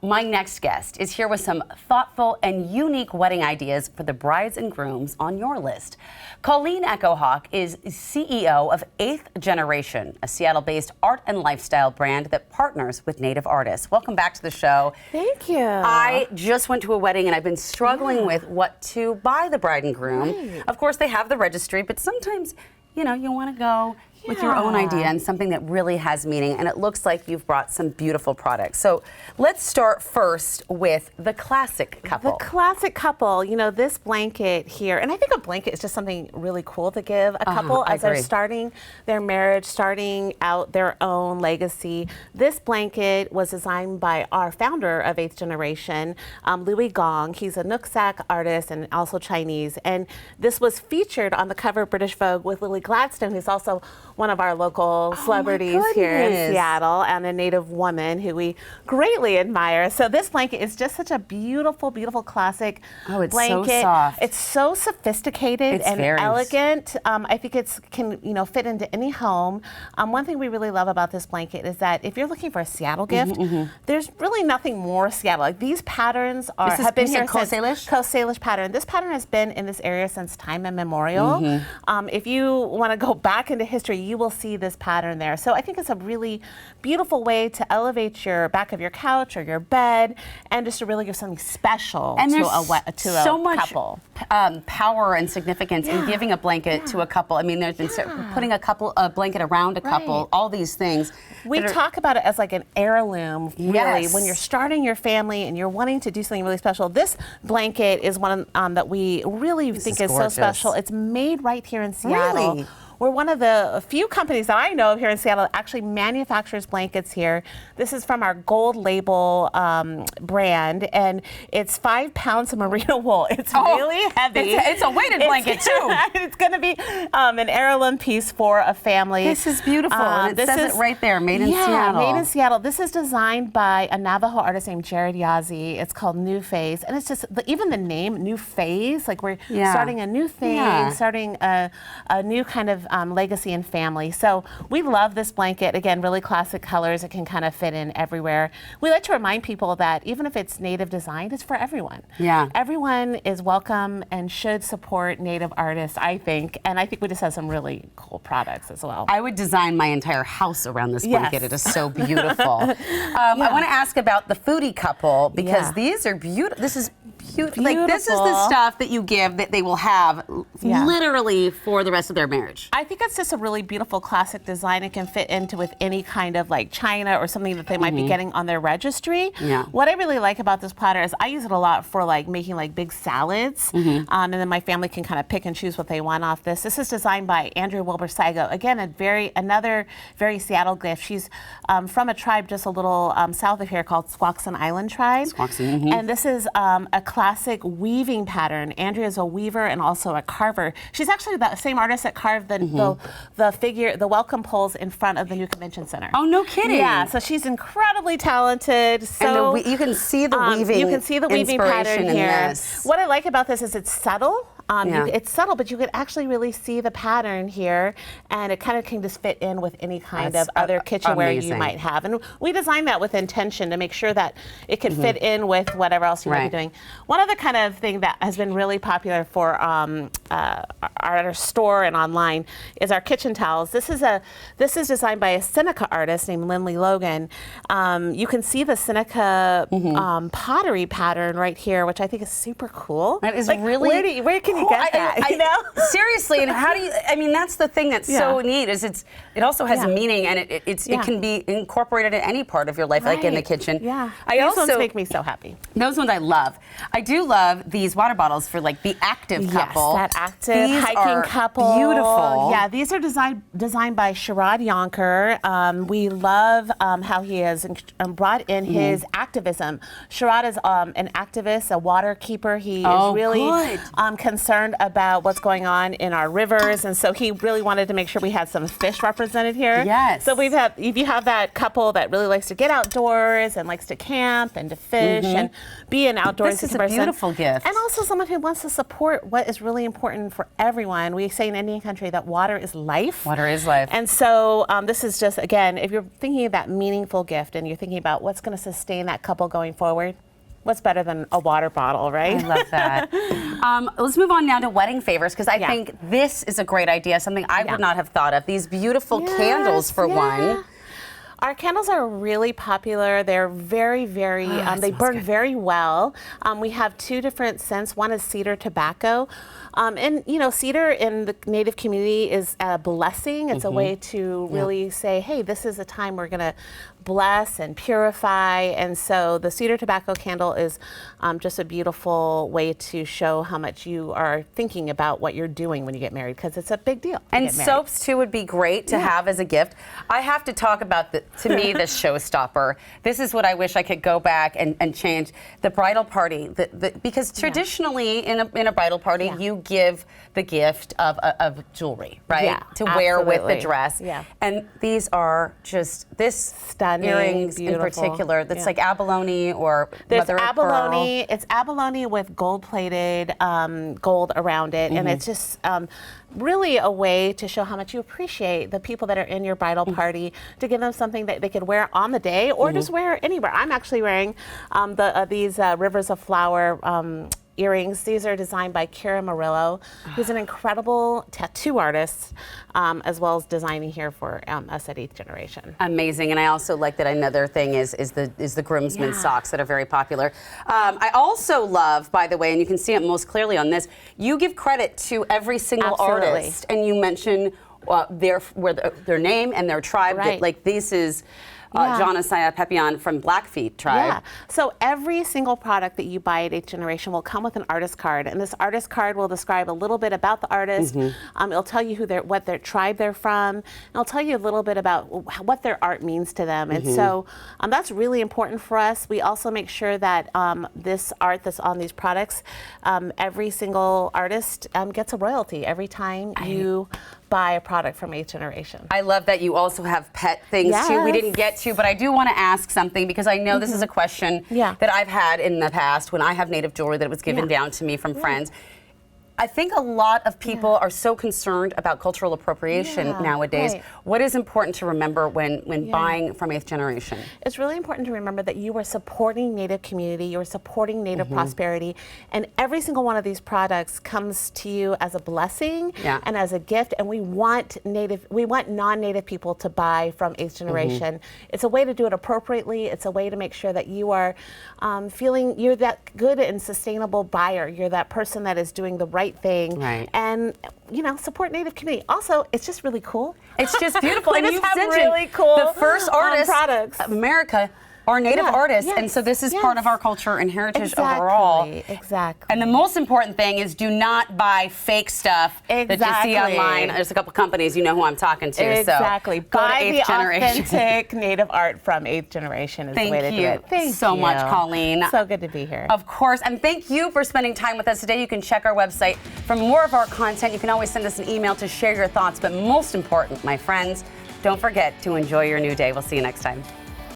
my next guest is here with some thoughtful and unique wedding ideas for the brides and grooms on your list. Colleen Echohawk is CEO of 8th Generation, a Seattle-based art and lifestyle brand that partners with Native artists. Welcome back to the show. Thank you. I just went to a wedding and I've been struggling with what to buy the bride and groom. Right. Of course, they have the registry, but sometimes, you know, you want to go with your own idea and something that really has meaning, and it looks like you've brought some beautiful products. So let's start first with the classic couple. The classic couple, you know, this blanket here, and I think a blanket is just something really cool to give a couple as they're starting their marriage, starting out their own legacy. This blanket was designed by our founder of 8th Generation, Louis Gong. He's a Nooksack artist and also Chinese, and this was featured on the cover of British Vogue with Lily Gladstone, who's also one of our local celebrities here in Seattle, and a Native woman who we greatly admire. So this blanket is just such a beautiful, beautiful classic blanket. So soft. It's so sophisticated and elegant. I think it can fit into any home. One thing we really love about this blanket is that if you're looking for a Seattle gift, there's really nothing more Seattle. Like these patterns have been here since Coast Salish pattern. This pattern has been in this area since time immemorial. If you want to go back into history, you will see this pattern there. So I think it's a really beautiful way to elevate your back of your couch or your bed, and just to really give something special and to so a much couple. Power and significance in giving a blanket to a couple. I mean, there's been putting a blanket around a couple, all these things. We talk about it as like an heirloom, really. When you're starting your family and you're wanting to do something really special, this blanket is one that we really think is so special. It's made right here in Seattle. Really? We're one of the few companies that I know of here in Seattle that actually manufactures blankets here. This is from our Gold Label brand, and it's 5 pounds of merino wool. It's really heavy. It's a weighted blanket, too. It's going to be an heirloom piece for a family. This is beautiful, and it says it right there, made in Seattle. Made in Seattle. This is designed by a Navajo artist named Jared Yazzie. It's called New Phase, and it's just, even the name, New Phase, like we're starting a new thing, starting a new kind of legacy and family. So we love this blanket. Again, really classic colors. It can kind of fit in everywhere. We like to remind people that even if it's Native designed, it's for everyone. Yeah. Everyone is welcome and should support Native artists, I think. And I think we just have some really cool products as well. I would design my entire house around this blanket. It is so beautiful. I want to ask about the foodie couple, because these are beautiful. This is beautiful. Like, this is the stuff that you give that they will have literally for the rest of their marriage. I think it's just a really beautiful classic design. It can fit into with any kind of like china or something that they might be getting on their registry. What I really like about this platter is I use it a lot for like making like big salads, and then my family can kind of pick and choose what they want off this. This is designed by Andrea Wilbur-Saigo. Again, another very Seattle gift. She's from a tribe just a little south of here called Squaxin Island Tribe. And this is a classic weaving pattern. Andrea is a weaver and also a carver. She's actually the same artist that carved the figure, the welcome poles in front of the new convention center. Oh, no kidding. Yeah, so she's incredibly talented. So and you can see the weaving. You can see the weaving pattern here. What I like about this is it's subtle. It's subtle, but you can actually really see the pattern here, and it kind of can just fit in with any kind of other kitchenware you might have. And we designed that with intention to make sure that it could fit in with whatever else you might be doing. One other kind of thing that has been really popular for our store and online is our kitchen towels. This is designed by a Seneca artist named Lindley Logan. You can see the Seneca pottery pattern right here, which I think is super cool. That is really where can you get that? You know? Seriously, and how do you? I mean, that's the thing that's so neat is it also has a meaning, and it can be incorporated in any part of your life, like in the kitchen. Yeah, those ones make me so happy. Those ones I love. I do love these water bottles for like the active couple. Yes, that active hiking couple. Beautiful. Yeah, these are designed by Sherrod Yonker. We love how he has brought in his activism. Sherrod is an activist, a water keeper. He is really concerned concerned about what's going on in our rivers, and so he really wanted to make sure we had some fish represented here. Yes. So if you have that couple that really likes to get outdoors and likes to camp and to fish and be an outdoorsy This is a person. beautiful gift. And also someone who wants to support what is really important for everyone. We say in Indian country that water is life. Water is life. And so this is just, again, if you're thinking of that meaningful gift and you're thinking about what's going to sustain that couple going forward, what's better than a water bottle, right? I love that. Let's move on now to wedding favors, because I think this is a great idea, something I would not have thought of. These beautiful candles, for one. Our candles are really popular. They're very, very, they burn very well. We have 2 different scents. One is cedar tobacco. And, you know, cedar in the Native community is a blessing. It's a way to really say, hey, this is a time we're going to bless and purify. And so the cedar tobacco candle is just a beautiful way to show how much you are thinking about what you're doing when you get married, because it's a big deal. And soaps, too, would be great to have as a gift. I have to talk about, to me, the showstopper. This is what I wish I could go back and change. The bridal party, because traditionally in a bridal party, you give the gift of jewelry, right? Yeah, to wear with the absolutely. dress. Yeah. And these are just Stunning, earrings beautiful. in particular. That's like abalone or There's mother of abalone. pearl. It's abalone with gold-plated gold around it, and it's just really a way to show how much you appreciate the people that are in your bridal party, to give them something that they could wear on the day or just wear anywhere. I'm actually wearing these Rivers of Flower earrings. These are designed by Kira Murillo, who's an incredible tattoo artist, as well as designing here for us at 8th Generation. Amazing, and I also like that another thing is the groomsmen socks that are very popular. I also love, by the way, and you can see it most clearly on this, you give credit to every single artist, and you mention their name and their tribe. Right. Like this is John Asaya Pepion from Blackfeet tribe. Yeah. So every single product that you buy at 8th Generation will come with an artist card, and this artist card will describe a little bit about the artist. It'll tell you what their tribe they're from. And it'll tell you a little bit about what their art means to them. And so that's really important for us. We also make sure that this art that's on these products, every single artist gets a royalty every time you buy a product from 8th Generation. I love that you also have pet things too. We didn't get to, but I do want to ask something, because I know this is a question that I've had in the past when I have native jewelry that was given down to me from friends. I think a lot of people are so concerned about cultural appropriation nowadays. Right. What is important to remember when buying from 8th Generation? It's really important to remember that you are supporting Native community, you are supporting Native prosperity, and every single one of these products comes to you as a blessing and as a gift, and we want non-Native people to buy from 8th Generation. It's a way to do it appropriately. It's a way to make sure that you are feeling you're that good and sustainable buyer. You're that person that is doing the right thing, and support Native community. Also, it's just really cool. It's just beautiful. And you've have mentioned really cool the first artists products of America are Native artists, and so this is part of our culture and heritage overall. Exactly. And the most important thing is, do not buy fake stuff that you see online. There's a couple companies, you know who I'm talking to. Exactly. So go to 8th Generation. Authentic Native art from 8th Generation is the way to do it. Thank you so much, Colleen. So good to be here. Of course, and thank you for spending time with us today. You can check our website for more of our content. You can always send us an email to share your thoughts, but most important, my friends, don't forget to enjoy your new day. We'll see you next time.